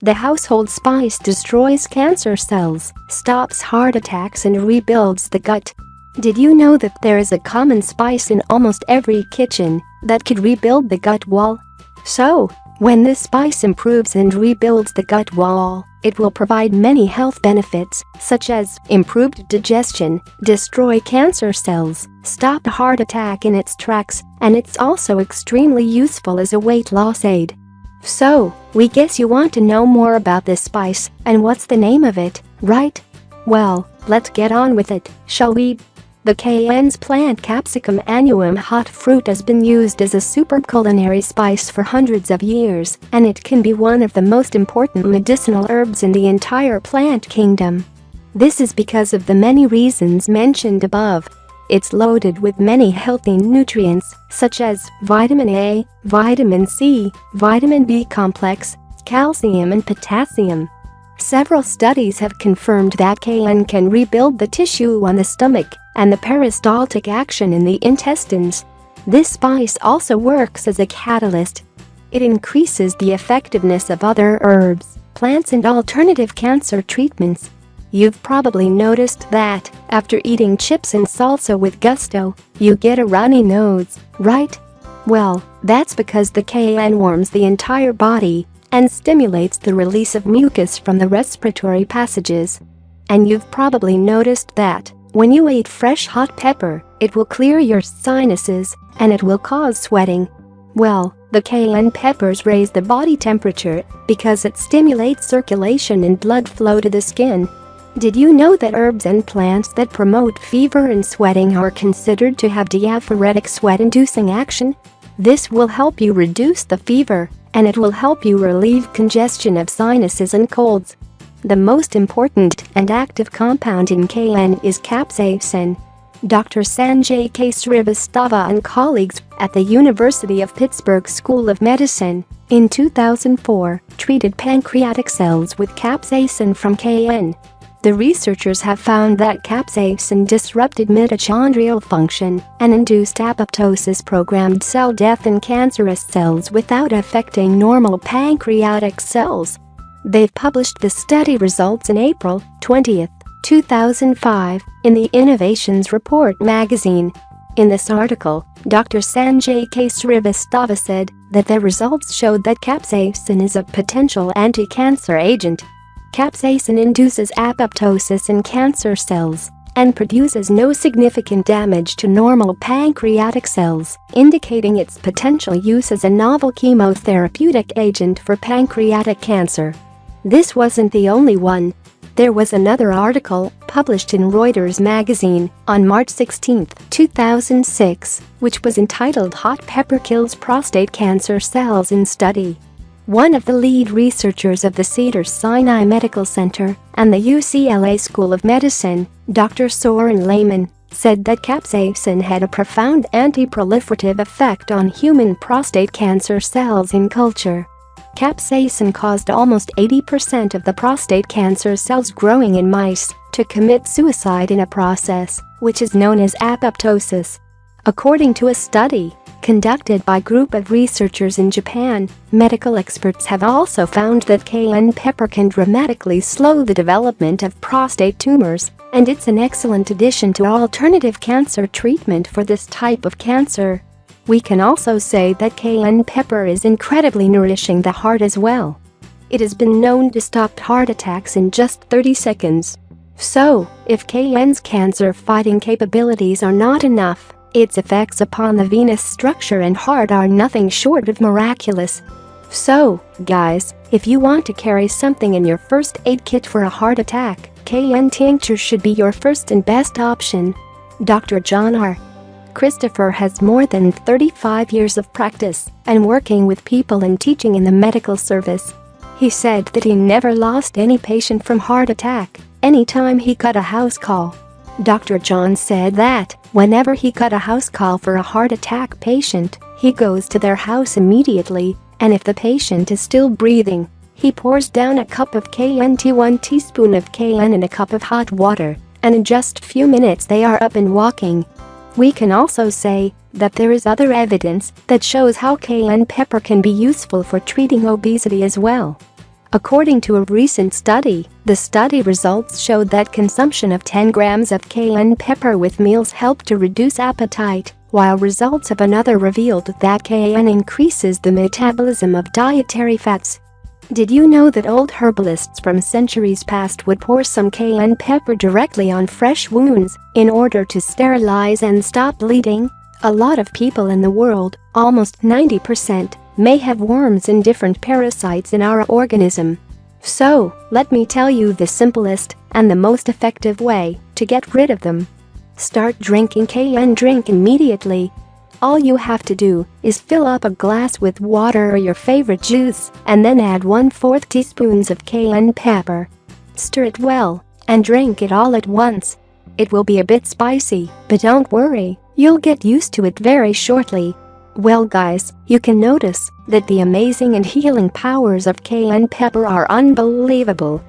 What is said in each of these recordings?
The household spice destroys cancer cells, stops heart attacks and rebuilds the gut. Did you know that there is a common spice in almost every kitchen that could rebuild the gut wall? So, when this spice improves and rebuilds the gut wall, it will provide many health benefits, such as improved digestion, destroy cancer cells, stop a heart attack in its tracks, and it's also extremely useful as a weight loss aid. So, we guess you want to know more about this spice and what's the name of it, right? Well, let's get on with it, shall we? The cayenne's plant Capsicum annuum hot fruit has been used as a superb culinary spice for hundreds of years, and it can be one of the most important medicinal herbs in the entire plant kingdom. This is because of the many reasons mentioned above. It's loaded with many healthy nutrients, such as vitamin A, vitamin C, vitamin B complex, calcium and potassium. Several studies have confirmed that cayenne can rebuild the tissue on the stomach and the peristaltic action in the intestines. This spice also works as a catalyst. It increases the effectiveness of other herbs, plants and alternative cancer treatments. You've probably noticed that, after eating chips and salsa with gusto, you get a runny nose, right? Well, that's because the cayenne warms the entire body and stimulates the release of mucus from the respiratory passages. And you've probably noticed that, when you eat fresh hot pepper, it will clear your sinuses, and it will cause sweating. Well, the cayenne peppers raise the body temperature because it stimulates circulation and blood flow to the skin. Did you know that herbs and plants that promote fever and sweating are considered to have diaphoretic sweat-inducing action? This will help you reduce the fever, and it will help you relieve congestion of sinuses and colds. The most important and active compound in cayenne is capsaicin. Dr. Sanjay K. Srivastava and colleagues at the University of Pittsburgh School of Medicine, in 2004, treated pancreatic cells with capsaicin from cayenne. The researchers have found that capsaicin disrupted mitochondrial function and induced apoptosis, programmed cell death in cancerous cells without affecting normal pancreatic cells. They've published the study results in April 20, 2005, in the Innovations Report magazine. In this article, Dr. Sanjay K. Srivastava said that the results showed that capsaicin is a potential anti-cancer agent. Capsaicin induces apoptosis in cancer cells and produces no significant damage to normal pancreatic cells, indicating its potential use as a novel chemotherapeutic agent for pancreatic cancer. This wasn't the only one. There was another article, published in Reuters magazine, on March 16, 2006, which was entitled "Hot Pepper Kills Prostate Cancer Cells in Study." One of the lead researchers of the Cedars-Sinai Medical Center and the UCLA School of Medicine, Dr. Soren Lehman, said that capsaicin had a profound anti-proliferative effect on human prostate cancer cells in culture. Capsaicin caused almost 80% of the prostate cancer cells growing in mice to commit suicide in a process which is known as apoptosis. According to a study conducted by a group of researchers in Japan, medical experts have also found that cayenne pepper can dramatically slow the development of prostate tumors, and it's an excellent addition to alternative cancer treatment for this type of cancer. We can also say that cayenne pepper is incredibly nourishing the heart as well. It has been known to stop heart attacks in just 30 seconds. So, if cayenne's cancer-fighting capabilities are not enough, its effects upon the venous structure and heart are nothing short of miraculous. So, guys, if you want to carry something in your first aid kit for a heart attack, cayenne tincture should be your first and best option. Dr. John R. Christopher has more than 35 years of practice and working with people and teaching in the medical service. He said that he never lost any patient from heart attack anytime he got a house call. Dr. John said that whenever he got a house call for a heart attack patient, he goes to their house immediately, and if the patient is still breathing, he pours down a cup of cayenne tea, 1 teaspoon of cayenne in a cup of hot water, and in just a few minutes they are up and walking. We can also say that there is other evidence that shows how cayenne pepper can be useful for treating obesity as well. According to a recent study, the study results showed that consumption of 10 grams of cayenne pepper with meals helped to reduce appetite, while results of another revealed that cayenne increases the metabolism of dietary fats. Did you know that old herbalists from centuries past would pour some cayenne pepper directly on fresh wounds in order to sterilize and stop bleeding? A lot of people in the world, almost 90%, may have worms and different parasites in our organism. So, let me tell you the simplest and the most effective way to get rid of them. Start drinking cayenne drink immediately. All you have to do is fill up a glass with water or your favorite juice and then add 1/4 teaspoons of cayenne pepper. Stir it well and drink it all at once. It will be a bit spicy, but don't worry, you'll get used to it very shortly. Well guys, you can notice that the amazing and healing powers of cayenne pepper are unbelievable.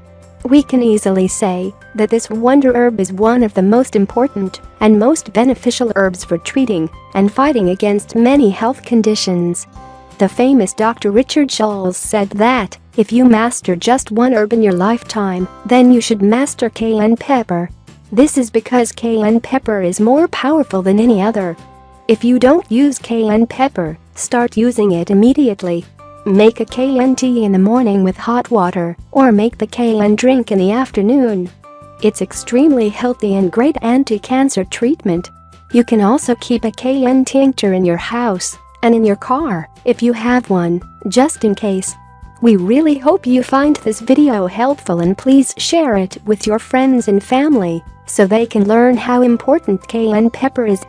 We can easily say that this wonder herb is one of the most important and most beneficial herbs for treating and fighting against many health conditions. The famous Dr. Richard Schulze said that if you master just one herb in your lifetime, then you should master cayenne pepper. This is because cayenne pepper is more powerful than any other. If you don't use cayenne pepper, start using it immediately. Make a cayenne tea in the morning with hot water, or make the cayenne drink in the afternoon. It's extremely healthy and great anti-cancer treatment. You can also keep a cayenne tincture in your house and in your car if you have one, just in case. We really hope you find this video helpful, and please share it with your friends and family so they can learn how important cayenne pepper is.